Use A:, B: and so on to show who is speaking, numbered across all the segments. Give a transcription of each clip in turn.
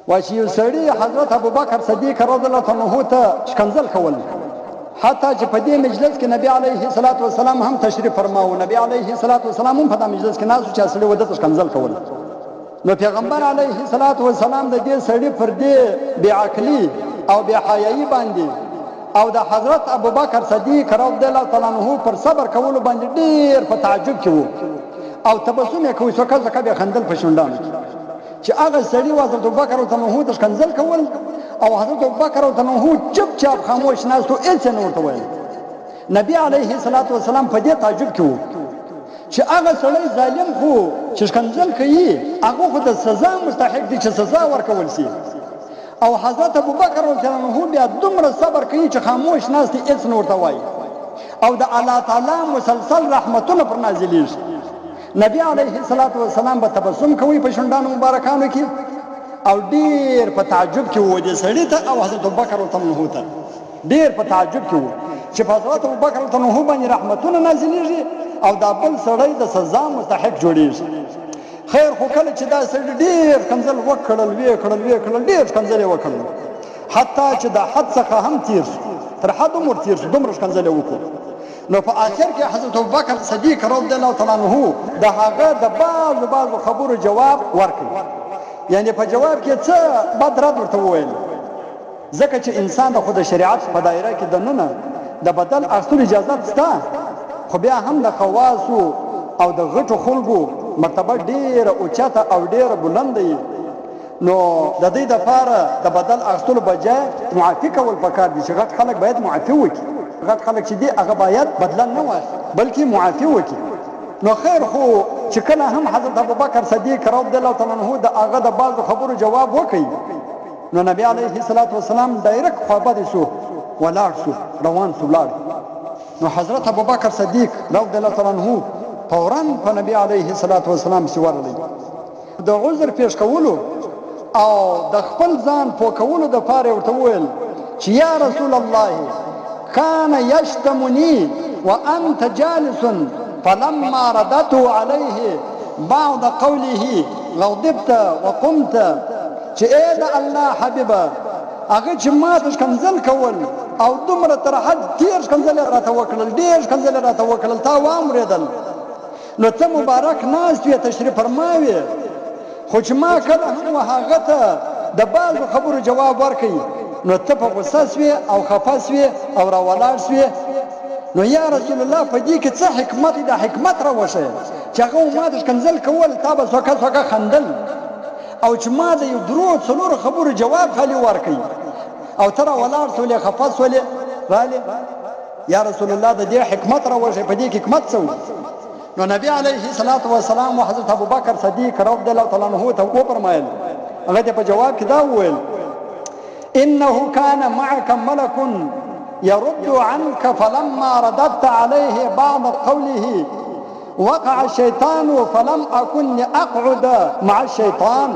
A: وایي چې یو سړي حضرت ابوبکر صدیق رضی الله عنه ته شکنځل کول، حتی چې په دې مجلس کې نبی علیه الصلاة والسلام هم تشریف فرماو، نبی علیه الصلاة والسلام هم په دې مجلس کې ناست و چې سړي ودته شکنځل کول. نو پیغمبر علیه الصلاة والسلام د دې سړي پر دې بې عقلي او بې حیایي باندې او د حضرت ابوبکر صدیق رضی الله تعالی عنه پر صبر کولو باندې ډېر په تعجب کې وو او تبسم یې کوي، سوکه سوکه بیا خندل په شونډانو چې هغه سړي و حضرت ابوبکر رضی الله عنه ته شکنځل کول او حضرت ابوبکر رضی الله عنه چوپچاپ خاموش ناست و هېڅ یې نه ورته ویل. نبی علیه الصلاة والسلام په دې تعجب کې وو چې هغه سړی ظالم خو چې شکنځل کوي هغه خو د سزا مستحق دی چې سزا ورکول شي، او حضرت ابوبکر رضی الله عنه بیا دومره صبر کوي چې خاموش ناست دی هېڅ نه ورته وایي او د الله تعالی مسلسل رحمتونه پر نازلیږي. نبی علیه الصلاة والسلام به تبسم کوي په شونډانو مبارکانو کې او ډېر په تعجب کې وو دې سړي ته او حضرت ابوبکر رضی الله عنه ته ډېر په تعجب کې وو چې په حضرت ابوبکر رضی الله عنه باندې رحمتونه نازلیږي او دا بل سړی د سزا مستحق جوړیږي. خیر خو کله چې دا سړي ډېر ښکنځل وکړل ډېر ښکنځل یې وکړل حتی چې د حد څخه هم تیر شو، تر حد عمر تیر شو، دومره ښکنځل یې وکړو. نو په آخر کې حضرت ابوبکر صدیق رضی الله تعالی عنه د هغه د بعضو خبرو جواب ورکړ، یعنی په جواب کې څه بد رد ورته وویل، ځکه چې انسان د خود شریعت په دایره کې دننه د بدل اخیستلو اجازه شته، خو بیا هم د خواصو او د غټو خلکو مرتبه ډېره اوچته او ډېره بلنده وي. نو د دې دپاره د بدل اخیستلو بجای معافي کول پکار دي چې غټ خلک باید معافي وکړي، غټ خلک چې دي هغه باید بدله نه واخلي بلکې معافي وکړي. نو خیر خو چې کله هم حضرت ابوبکر صدیق رضی الله تعالی عنه د هغه د بعضو خبرو جواب وکړي، نو نبی علیه الصلاة والسلام ډایرکټ خوابدی شو، ولاړ شو، روان شو ولاړ. نو حضرت ابوبکر صدیق رضی الله تعالی عنه فوراً په نبی علیه الصلاة والسلام پسې ورغلی د عذر پیش کولو او د خپل ځان پوه کولو دپاره یې ورته وویل چې یا رسول الله کان یشتمنی وانت جالس فلما ردته عليه بعد قوله غضبت وقمت، چې ای د الله حبیبه هغه چې ما ته ښکنځل کول او دومره تر حد تېر ښکنځل یې راته وکړل، ډېر ښکنځل یې راته وکړل، تا واورېدل، نو ته مبارک ناست وې تشریف فرما وې، خو چې ما کله هم هغه ته د بعضو خبرو جواب ورکوي نو ته په غصه سوې او خفه سوې او راولاړ سوې. نو یا رسول الله په دې کې څه حکمت دی؟ دا حکمت راوښیه چې هغه ما ته ښکنځل کول، تا به سوکه سوکه خندل، او چې ما د یو درو څلورو خبرو جواب خالي ورکوي او ته راولاړ سولې خفه سولې رالې. یا رسول الله د دې حکمت راوښیه، په دې کې حکمت څه و؟ نو نبی علیه الصلاة والسلام حضرت ابوبکر صدیق رضی الله تعالی عنه ته وفرمایل، هغه ته په جواب کې دا وویل انه كان معك ملك يرد عنك فلما رددت عليه بعض قوله وقع الشيطان فلم اكن لاقعد مع الشيطان،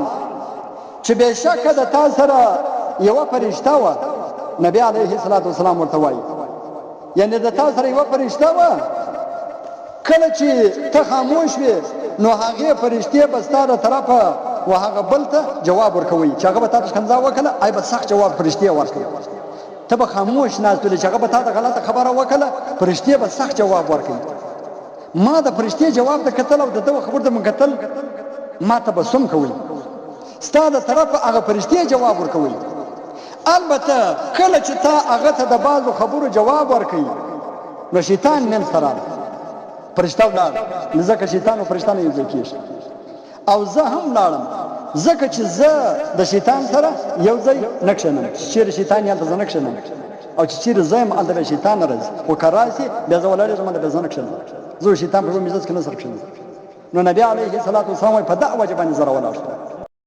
A: چې بېشکه د تا سره یوه فرشته وه. نبی علیه الصلاة والسلام ورته وایي یعنې د تا سره یوه فرشته وه، کله چې ته خاموش وې نو هغې فرشتې به ستا د طرفه و هغه بل ته جواب ورکوي چې هغه به تا ته ښکنځا وکړه، ای به سخت جواب فرشتې ورکوي، ته به خاموش ناست ولې چې هغه به تا ته غلطه خبره وکړه، فرشتې به سخت جواب ورکوي. ما د فرشتې جواب ته کتل او د ده خبر ته مې کتل، ما تبسم کوي، ستا د طرفه هغه فرشتې جواب ورکوي. البته کله چې تا هغه ته د بعضو خبرو جواب ورکوي نو شیطان منځ ته راغی، فرشته ولاړ، ځکه شیطان او فرشته نه یو ځای کېږي، او زه هم لاړم ځکه چې زه د شیطان سره یو ځای نه کښېنم، چې چېرې شیطان یې هلته زه نه کښېنم، او چې چېرې زه یم هلته بیا شیطان نه راځي، خو که راسي بیا زه ولاړېږم هلته بیا زه نه کښېنم، زه شیطان په یوه مجلس کې نه سره کښېنم. نو نبی علیه الصلاة والسلام په دغه وجه باندې زه راولاړ شوم.